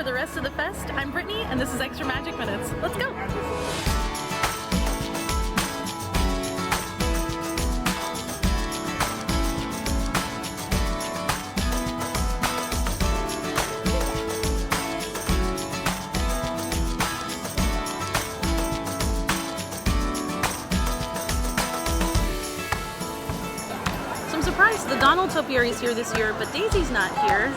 the rest of the fest. I'm Brittany, and this is Extra Magic Minutes. Let's go! So I'm surprised the Donald Topiary is here this year, but Daisy's not here.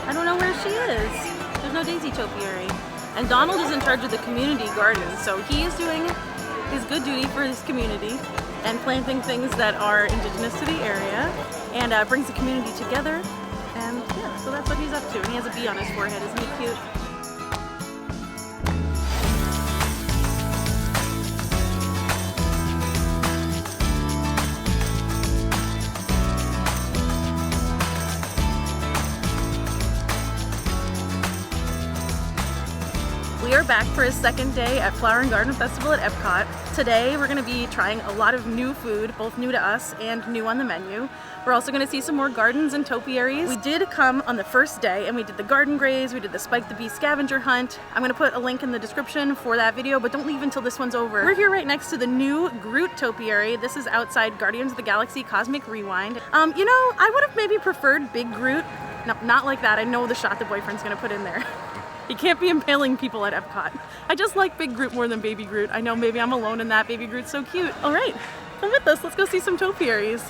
I don't know where she is. There's no Daisy Topiary. And Donald is in charge of the community garden, so he is doing his good duty for his community and planting things that are indigenous to the area and brings the community together. And yeah, so that's what he's up to. And he has a bee on his forehead. Isn't he cute? We are back for a second day at Flower and Garden Festival at Epcot. Today we're going to be trying a lot of new food, both new to us and new on the menu. We're also going to see some more gardens and topiaries. We did come on the first day and we did the garden graze, we did the Spike the Bee scavenger hunt. I'm going to put a link in the description for that video, but don't leave until this one's over. We're here right next to the new Groot topiary. This is outside Guardians of the Galaxy Cosmic Rewind. You know, I would have maybe preferred Big Groot. No, not like that. I know the shot the boyfriend's going to put in there. You can't be impaling people at Epcot. I just like Big Groot more than Baby Groot. I know maybe I'm alone in that. Baby Groot's so cute. All right, come with us. Let's go see some topiaries.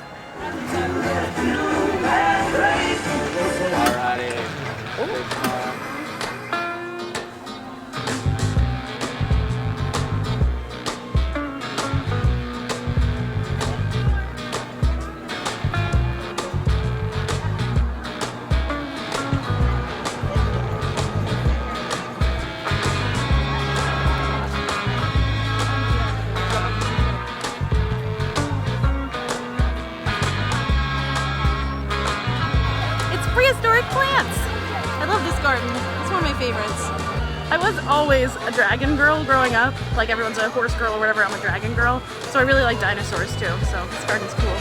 Prehistoric plants! I love this garden. It's one of my favorites. I was always a dragon girl growing up. Like everyone's a horse girl or whatever, I'm a dragon girl. So I really like dinosaurs too, so this garden's cool.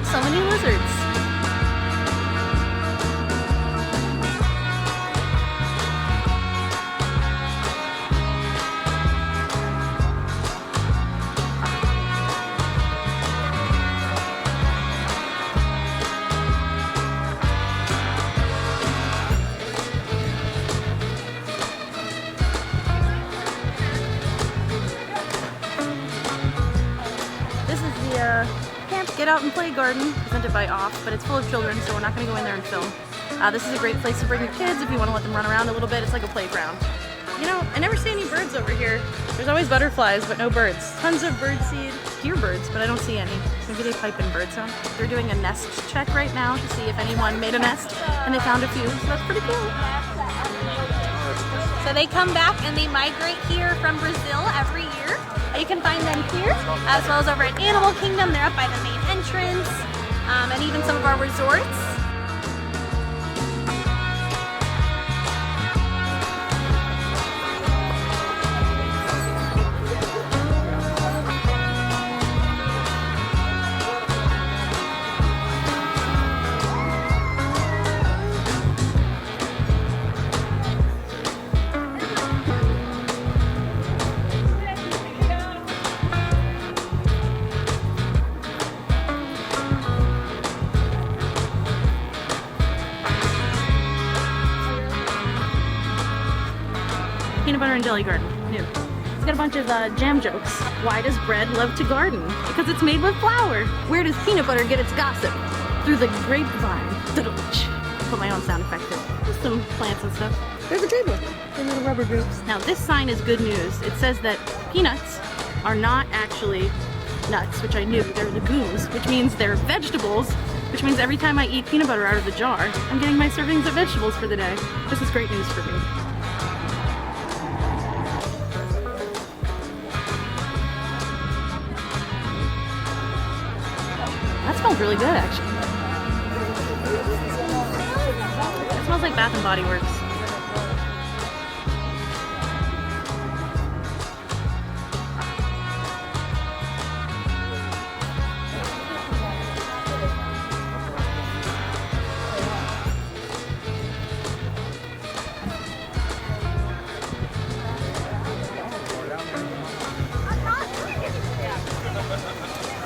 So many lizards. This is the Camp Get Out and Play Garden, presented by Off, but it's full of children, so we're not going to go in there and film. This is a great place to bring your kids if you want to let them run around a little bit. It's like a playground. You know, I never see any birds over here. There's always butterflies, but no birds. Tons of birdseed. Hear birds, but I don't see any. Maybe they pipe in bird sound. They're doing a nest check right now to see if anyone made a nest, and they found a few, so that's pretty cool. So they come back and they migrate here from Brazil every year. You can find them here, as well as over at Animal Kingdom. They're up by the main entrance, and even some of our resorts. Peanut butter and jelly garden, new. It's got a bunch of jam jokes. Why does bread love to garden? Because it's made with flour. Where does peanut butter get its gossip? Through the grapevine. Put my own sound effect in. Just some plants and stuff. There's a table. And little rubber groups. Now this sign is good news. It says that peanuts are not actually nuts, which I knew. They're legumes, which means they're vegetables, which means every time I eat peanut butter out of the jar, I'm getting my servings of vegetables for the day. This is great news for me. That smells really good, actually. like Bath and Body Works.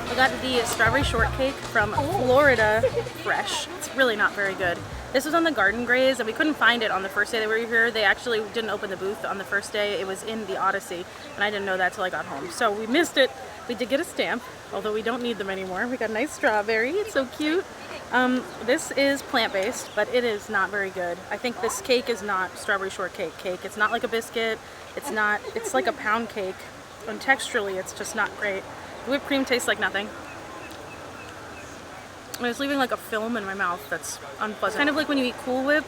I got the strawberry shortcake from Florida Fresh. It's really not very good. This was on the Garden Graze, and we couldn't find it on the first day that we were here. They actually didn't open the booth on the first day. It was in the Odyssey, and I didn't know that till I got home. So we missed it. We did get a stamp, although we don't need them anymore. We got a nice strawberry. It's so cute. This is plant-based, but it is not very good. I think this cake is not strawberry shortcake cake. It's not like a biscuit. It's like a pound cake. And texturally, it's just not great. The whipped cream tastes like nothing. And it's leaving like a film in my mouth that's unpleasant. Kind of like when you eat Cool Whip.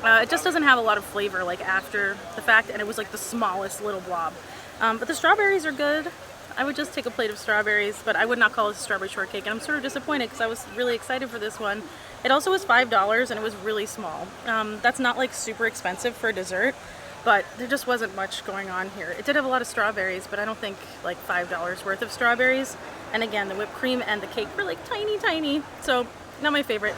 It just doesn't have a lot of flavor like after the fact, and it was like the smallest little blob. But the strawberries are good. I would just take a plate of strawberries, but I would not call this a strawberry shortcake, and I'm sort of disappointed because I was really excited for this one. It also was $5 and it was really small. That's not like super expensive for a dessert, but there just wasn't much going on here. It did have a lot of strawberries, but I don't think like $5 worth of strawberries. And again, the whipped cream and the cake were like tiny, tiny. So not my favorite.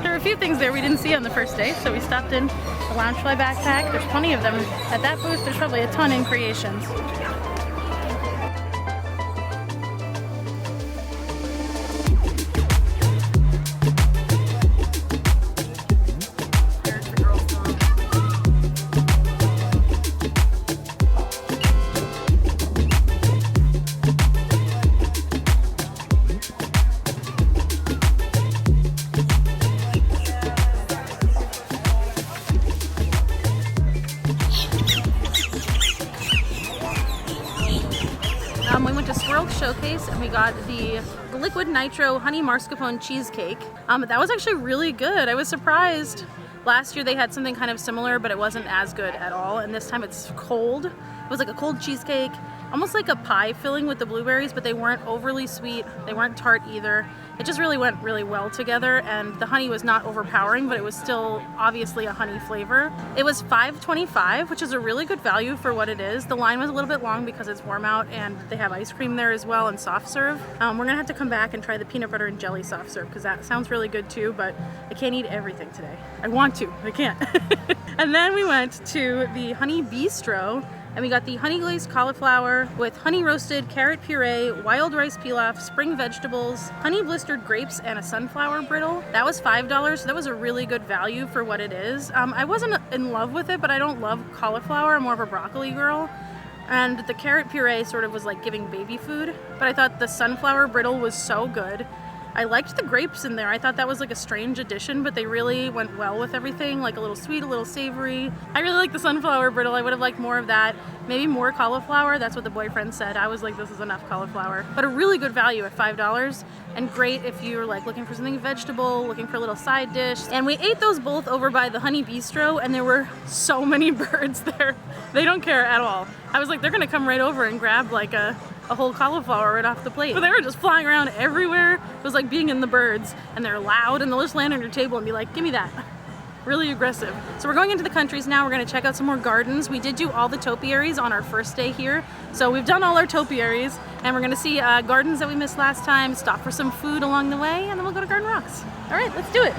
There were a few things there we didn't see on the first day, so we stopped in the Loungefly backpack. There's plenty of them at that booth. There's probably a ton in Creations. We went to Swirl Showcase and we got the Liquid Nitro Honey Mascarpone Cheesecake. That was actually really good. I was surprised. Last year they had something kind of similar, but it wasn't as good at all. And this time it's cold. It was like a cold cheesecake, almost like a pie filling with the blueberries, but they weren't overly sweet. They weren't tart either. It just really went really well together, and the honey was not overpowering, but it was still obviously a honey flavor. It was $5.25, which is a really good value for what it is. The line was a little bit long because it's warm out, and they have ice cream there as well and soft serve. We're gonna have to come back and try the peanut butter and jelly soft serve because that sounds really good too, but I can't eat everything today. I want to, I can't. And then we went to the Honey Bistro And we got the honey glazed cauliflower with honey roasted carrot puree, wild rice pilaf, spring vegetables, honey blistered grapes, and a sunflower brittle. That was $5, so that was a really good value for what it is. I wasn't in love with it, but I don't love cauliflower. I'm more of a broccoli girl. And the carrot puree sort of was like giving baby food, but I thought the sunflower brittle was so good. I liked the grapes in there. I thought that was like a strange addition, but they really went well with everything, like a little sweet, a little savory. I really like the sunflower brittle. I would have liked more of that. Maybe more cauliflower. That's what the boyfriend said. I was like, this is enough cauliflower. But a really good value at $5, and great if you're like looking for something vegetable, looking for a little side dish. And we ate those both over by the Honey Bistro, and there were so many birds there. They don't care at all. I was like, they're gonna come right over and grab like a whole cauliflower right off the plate. But they were just flying around everywhere. It was like being in the birds, and they're loud, and they'll just land on your table and be like, give me that. Really aggressive. So we're going into the countries now. We're gonna check out some more gardens. We did do all the topiaries on our first day here. So we've done all our topiaries, and we're gonna see gardens that we missed last time, stop for some food along the way, and then we'll go to Garden Rocks. All right, let's do it.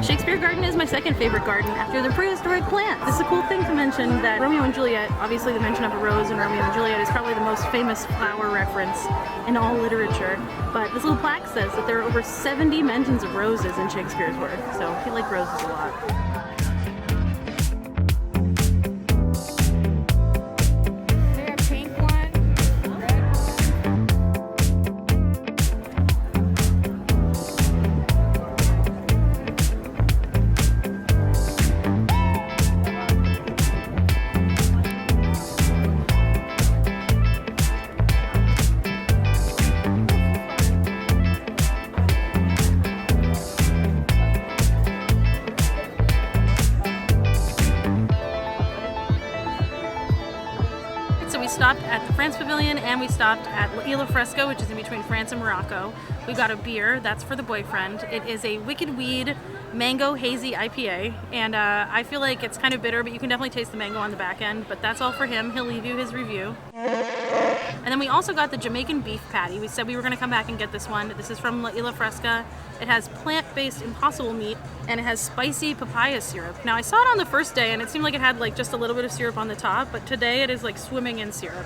Shakespeare Garden is my second favorite garden after the prehistoric plants. This is a cool thing to mention that Romeo and Juliet, obviously the mention of a rose in Romeo and Juliet is probably the most famous flower reference in all literature. But this little plaque says that there are over 70 mentions of roses in Shakespeare's work, so he liked roses a lot. We stopped at the France Pavilion, and we stopped at L'Île Fresco, which is in between France and Morocco. We got a beer, that's for the boyfriend. It is a Wicked Weed Mango Hazy IPA, and I feel like it's kind of bitter, but you can definitely taste the mango on the back end, but that's all for him. He'll leave you his review. And then we also got the Jamaican beef patty. We said we were going to come back and get this one. This is from L'Île Fresca. It has plant-based impossible meat, and it has spicy papaya syrup. Now I saw it on the first day, and it seemed like it had like just a little bit of syrup on the top, but today it is like swimming in syrup.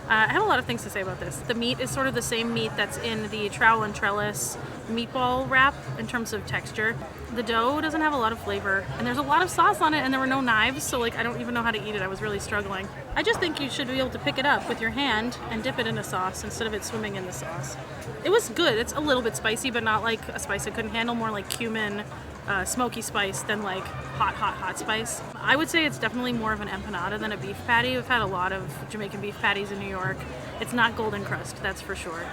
I have a lot of things to say about this. The meat is sort of the same meat that's in the trowel and trellis meatball wrap in terms of texture. The dough doesn't have a lot of flavor, and there's a lot of sauce on it, and there were no knives, so like I don't even know how to eat it. I was really struggling. I just think you should be able to pick it up with your hand and dip it in a sauce instead of it swimming in the sauce. It was good. It's a little bit spicy, but not like a spice I couldn't handle, more like cumin, smoky spice than like hot spice. I would say it's definitely more of an empanada than a beef patty. We've had a lot of Jamaican beef patties in New York. It's not golden crust, that's for sure.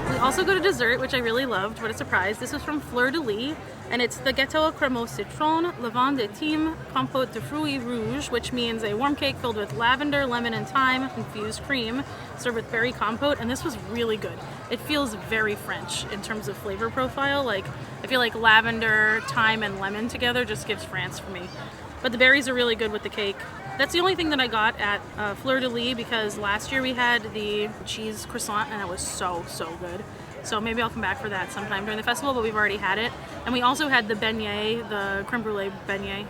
We also go to dessert, which I really loved. What a surprise. This was from Fleur de Lis, and it's the gâteau crème citron, lavande et thym, compote de fruits rouges, which means a warm cake filled with lavender, lemon, and thyme infused cream, served with berry compote, and this was really good. It feels very French in terms of flavor profile. Like, I feel like lavender, thyme, and lemon together just gives France for me. But the berries are really good with the cake. That's the only thing that I got at Fleur de Lis, because last year we had the cheese croissant and it was so good. So maybe I'll come back for that sometime during the festival, but we've already had it. And we also had the beignet, the creme brulee beignet,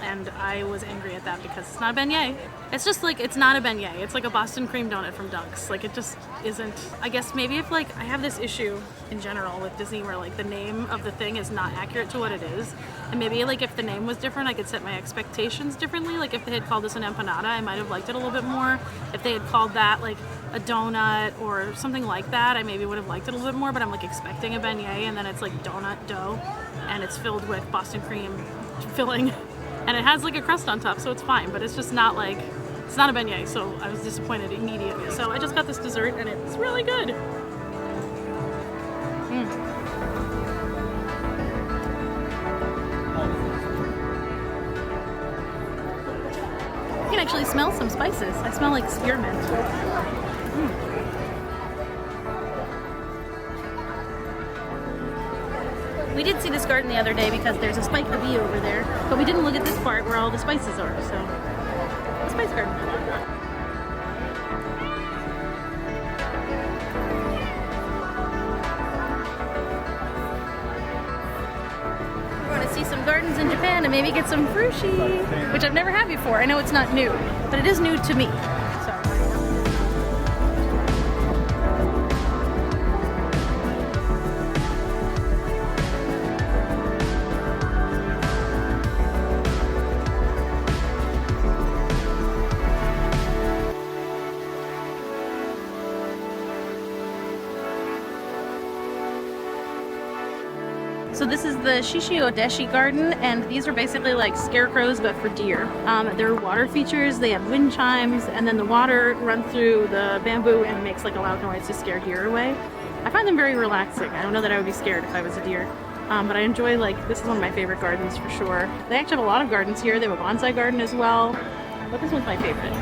and I was angry at that because it's not a beignet. It's just like, it's not a beignet. It's like a Boston cream donut from Dunk's. Like, it just isn't. I guess maybe if like, I have this issue in general with Disney where like the name of the thing is not accurate to what it is. And maybe like if the name was different, I could set my expectations differently. Like if they had called this an empanada, I might have liked it a little bit more. If they had called that like a donut or something like that, I maybe would have liked it a little bit more, but I'm like expecting a beignet, and then it's like donut dough and it's filled with Boston cream filling, and it has like a crust on top, so it's fine, but it's just not like, it's not a beignet, so I was disappointed immediately. So I just got this dessert and it's really good. actually smell some spices. I smell like spearmint. We did see this garden the other day because there's a spike bee over there, but we didn't look at this part where all the spices are, so the spice garden. We're going to see some gardens in Japan and maybe get some frushi, which I've never had before. I know it's not new, but it is new to me. So this is the Shishi-Odeshi garden, and these are basically like scarecrows but for deer. There are water features, they have wind chimes, and then the water runs through the bamboo and makes like a loud noise to scare deer away. I find them very relaxing. I don't know that I would be scared if I was a deer. But I enjoy, like, this is one of my favorite gardens for sure. They actually have a lot of gardens here. They have a bonsai garden as well, but this one's my favorite.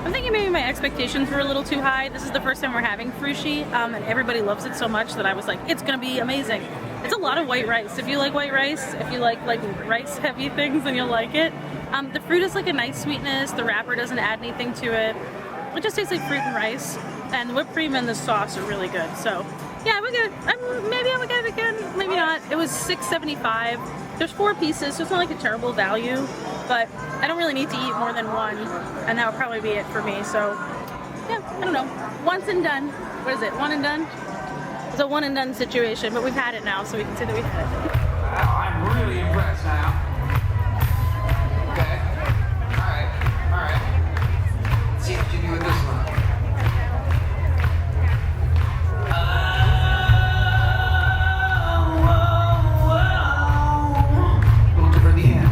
I'm thinking maybe my expectations were a little too high. This is the first time we're having frushi, and everybody loves it so much that I was like, it's gonna be amazing. It's a lot of white rice. If you like white rice, if you like rice heavy things, then you'll like it. The fruit is like a nice sweetness. The wrapper doesn't add anything to it. It just tastes like fruit and rice, and the whipped cream and the sauce are really good. So yeah, I would get it. Maybe I would get it again, maybe not. It was $6.75. There's 4 pieces, so it's not like a terrible value, but I don't really need to eat more than one, and that would probably be it for me. So yeah, I don't know. Once and done. What is it? One and done? It's a one and done situation, but we've had it now, so we can say that we've had it. Wow, I'm really impressed now. Okay. All right. Let's see what you do with this one. We'll give her the hand.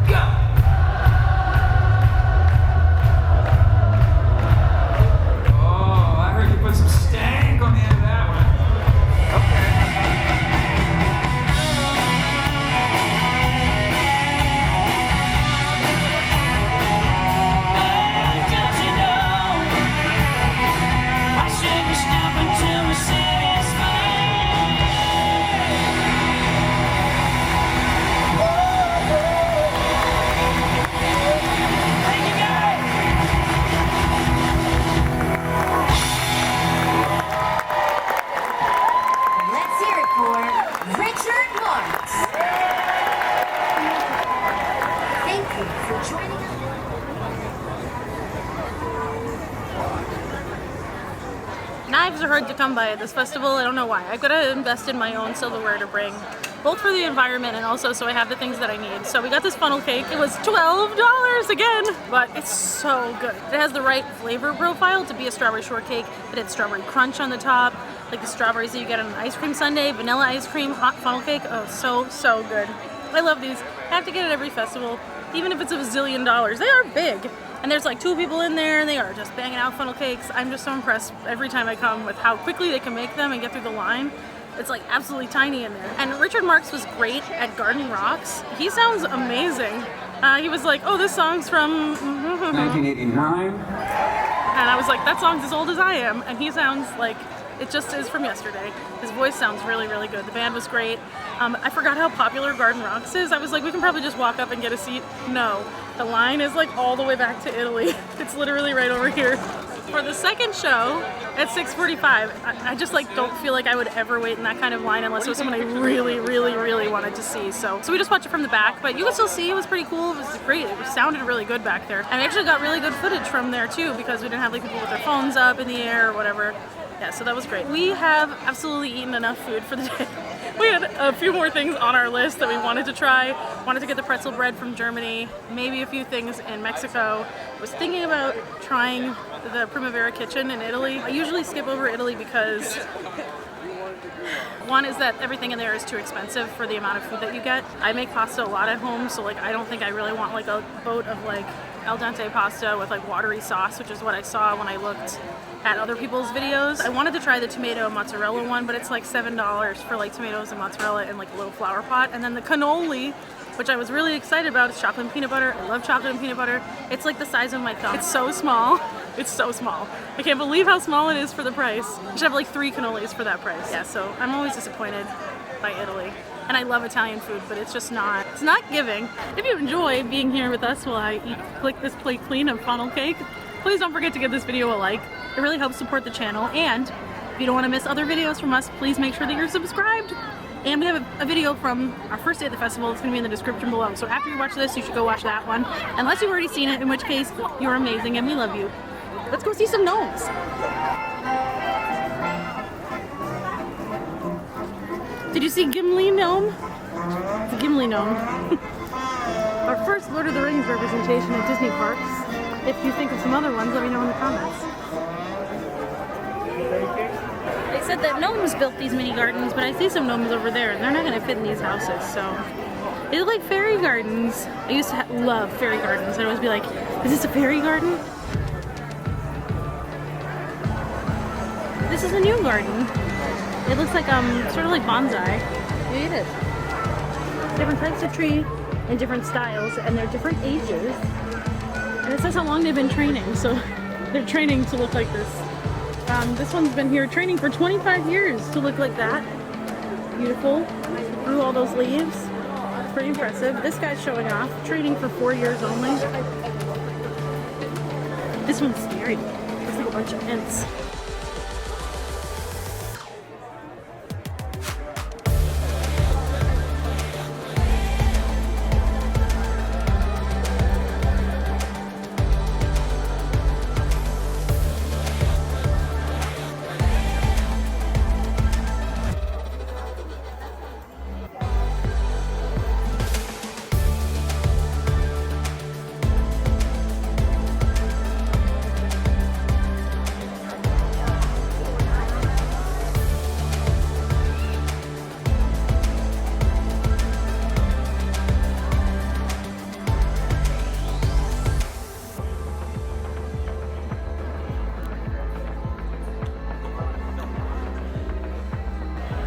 Go. Oh, I heard you put some stank on the end of that one. Okay. Let's hear it for Richard Marks. Thank you for joining us. Knives are hard to come by at this festival. I don't know why. I've got to invest in my own silverware to bring, both for the environment and also so I have the things that I need. So we got this funnel cake. It was $12 again, but it's so good. It has the right flavor profile to be a strawberry shortcake. It had strawberry crunch on the top, like the strawberries that you get on an ice cream sundae, vanilla ice cream, hot funnel cake. Oh, so good. I love these. I have to get it every festival, even if it's a zillion dollars. They are big. And there's like 2 people in there and they are just banging out funnel cakes. I'm just so impressed every time I come with how quickly they can make them and get through the line. It's like absolutely tiny in there. And Richard Marks was great at Garden Rocks. He sounds amazing. He was like, oh, this song's from 1989. and I was like, that song's as old as I am. And he sounds like it just is from yesterday. His voice sounds really, really good. The band was great. I forgot how popular Garden Rocks is. I was like, we can probably just walk up and get a seat. No, the line is like all the way back to Italy. It's literally right over here. For the second show at 6:45, I just like don't feel like I would ever wait in that kind of line unless it was someone I really, really, really wanted to see. So we just watched it from the back, but you can still see it was pretty cool. It was great. It sounded really good back there. And we actually got really good footage from there too because we didn't have like people with their phones up in the air or whatever. Yeah, so that was great. We have absolutely eaten enough food for the day. We had a few more things on our list that we wanted to try. Wanted to get the pretzel bread from Germany, maybe a few things in Mexico. Was thinking about trying the Primavera Kitchen in Italy. I usually skip over Italy because one is that everything in there is too expensive for the amount of food that you get. I make pasta a lot at home, so like I don't think I really want like a boat of like al dente pasta with like watery sauce, which is what I saw when I looked at other people's videos. I wanted to try the tomato mozzarella one, but it's like $7 for like tomatoes and mozzarella in like a little flower pot. And then the cannoli, which I was really excited about, is chocolate and peanut butter. I love chocolate and peanut butter. It's like the size of my thumb. It's so small. It's so small. I can't believe how small it is for the price. You should have like 3 cannolis for that price. Yeah, so I'm always disappointed by Italy. And I love Italian food, but it's just not, it's not giving. If you enjoy being here with us while I click this plate clean of funnel cake, please don't forget to give this video a like. It really helps support the channel. And if you don't want to miss other videos from us, please make sure that you're subscribed. And we have a video from our first day at the festival. It's going to be in the description below. So after you watch this, you should go watch that one. Unless you've already seen it, in which case, you're amazing and we love you. Let's go see some gnomes. Did you see Gimli gnome? It's a Gimli gnome. Our first Lord of the Rings representation at Disney parks. If you think of some other ones, let me know in the comments. They said that gnomes built these mini gardens, but I see some gnomes over there, and they're not going to fit in these houses, so... They look like fairy gardens. I used to love fairy gardens. I'd always be like, is this a fairy garden? This is a new garden. It looks like, sort of like bonsai. It is. Different types of tree and different styles, and they're different ages. And it says how long they've been training, so they're training to look like this. This one's been here training for 25 years to look like that. Beautiful. Through all those leaves. It's pretty impressive. This guy's showing off. Training for 4 years only. This one's scary. Looks like a bunch of ants.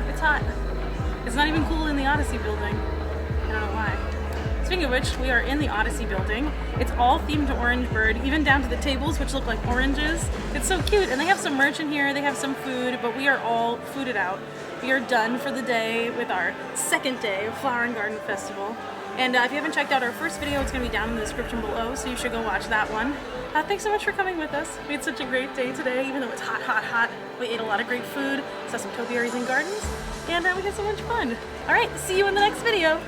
It's hot. It's not even cool in the Odyssey building. I don't know why. Speaking of which, we are in the Odyssey building. It's all themed to Orange Bird, even down to the tables, which look like oranges. It's so cute, and they have some merch in here, they have some food, but we are all fooded out. We are done for the day with our second day of Flower and Garden Festival. And if you haven't checked out our first video, it's going to be down in the description below, so you should go watch that one. Thanks so much for coming with us. We had such a great day today, even though it's hot, hot, hot. We ate a lot of great food, saw some topiaries and gardens, and we had so much fun. All right, see you in the next video.